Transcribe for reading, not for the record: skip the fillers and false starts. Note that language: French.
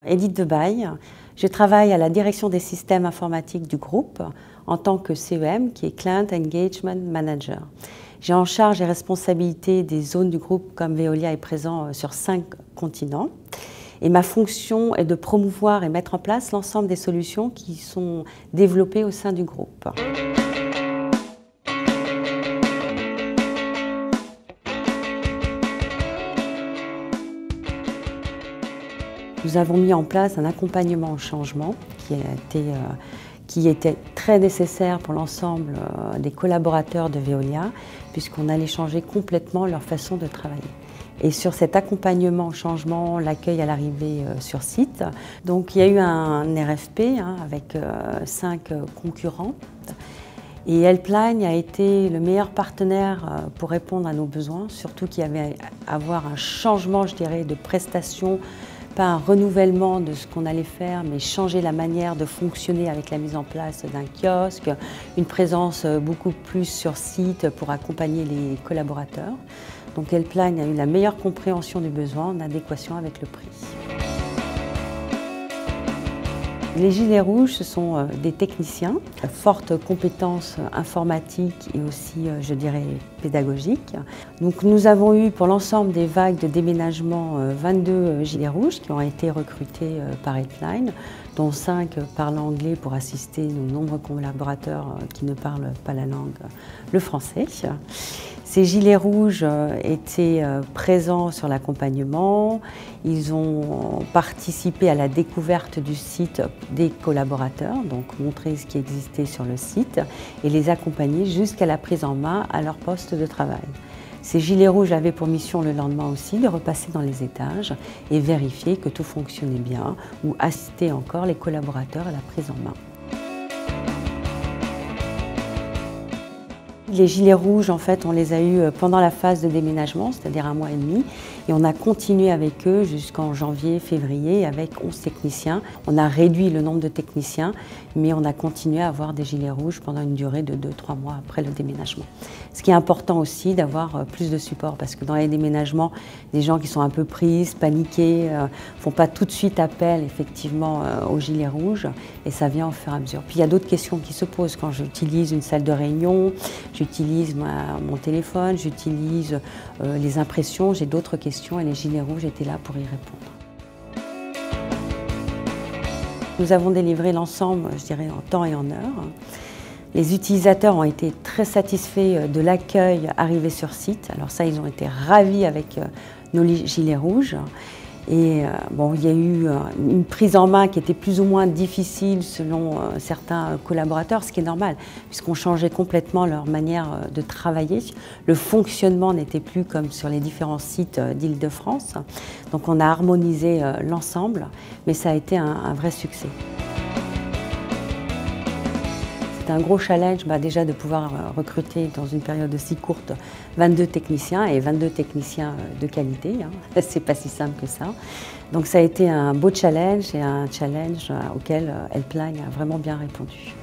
Edith Debaille, je travaille à la direction des systèmes informatiques du groupe en tant que CEM, qui est Client Engagement Manager. J'ai en charge et responsabilité des zones du groupe comme Veolia est présent sur 5 continents. Et ma fonction est de promouvoir et mettre en place l'ensemble des solutions qui sont développées au sein du groupe. Nous avons mis en place un accompagnement au changement qui était très nécessaire pour l'ensemble des collaborateurs de Veolia, puisqu'on allait changer complètement leur façon de travailler. Et sur cet accompagnement au changement, l'accueil à l'arrivée sur site, donc il y a eu un RFP avec 5 concurrents. Et Helpline a été le meilleur partenaire pour répondre à nos besoins, surtout qu'il y avait à avoir un changement, je dirais, de prestations, pas un renouvellement de ce qu'on allait faire, mais changer la manière de fonctionner avec la mise en place d'un kiosque, une présence beaucoup plus sur site pour accompagner les collaborateurs. Donc Helpline a eu la meilleure compréhension du besoin en adéquation avec le prix. Les gilets rouges, ce sont des techniciens, à forte compétence informatique et aussi, je dirais, pédagogique. Donc nous avons eu pour l'ensemble des vagues de déménagement 22 gilets rouges qui ont été recrutés par Helpline, dont 5 parlent anglais pour assister nos nombreux collaborateurs qui ne parlent pas la langue, le français. Ces gilets rouges étaient présents sur l'accompagnement, ils ont participé à la découverte du site des collaborateurs, donc montrer ce qui existait sur le site et les accompagner jusqu'à la prise en main à leur poste de travail. Ces gilets rouges avaient pour mission le lendemain aussi de repasser dans les étages et vérifier que tout fonctionnait bien ou assister encore les collaborateurs à la prise en main. Les gilets rouges, en fait, on les a eus pendant la phase de déménagement, c'est-à-dire 1 mois et demi, et on a continué avec eux jusqu'en janvier, février, avec 11 techniciens. On a réduit le nombre de techniciens, mais on a continué à avoir des gilets rouges pendant une durée de 2-3 mois après le déménagement. Ce qui est important aussi, d'avoir plus de support, parce que dans les déménagements, des gens qui sont un peu prises, paniqués, ne font pas tout de suite appel, effectivement, aux gilets rouges, et ça vient au fur et à mesure. Puis il y a d'autres questions qui se posent quand j'utilise une salle de réunion, j'utilise mon téléphone, j'utilise les impressions, j'ai d'autres questions et les gilets rouges étaient là pour y répondre. Nous avons délivré l'ensemble, je dirais, en temps et en heure. Les utilisateurs ont été très satisfaits de l'accueil arrivé sur site. Alors ça, ils ont été ravis avec nos gilets rouges. Et bon, il y a eu une prise en main qui était plus ou moins difficile selon certains collaborateurs, ce qui est normal, puisqu'on changeait complètement leur manière de travailler. Le fonctionnement n'était plus comme sur les différents sites d'Île-de-France. Donc on a harmonisé l'ensemble, mais ça a été un vrai succès. C'est un gros challenge déjà de pouvoir recruter dans une période aussi courte 22 techniciens et 22 techniciens de qualité. C'est pas si simple que ça. Donc ça a été un beau challenge et un challenge auquel Helpline a vraiment bien répondu.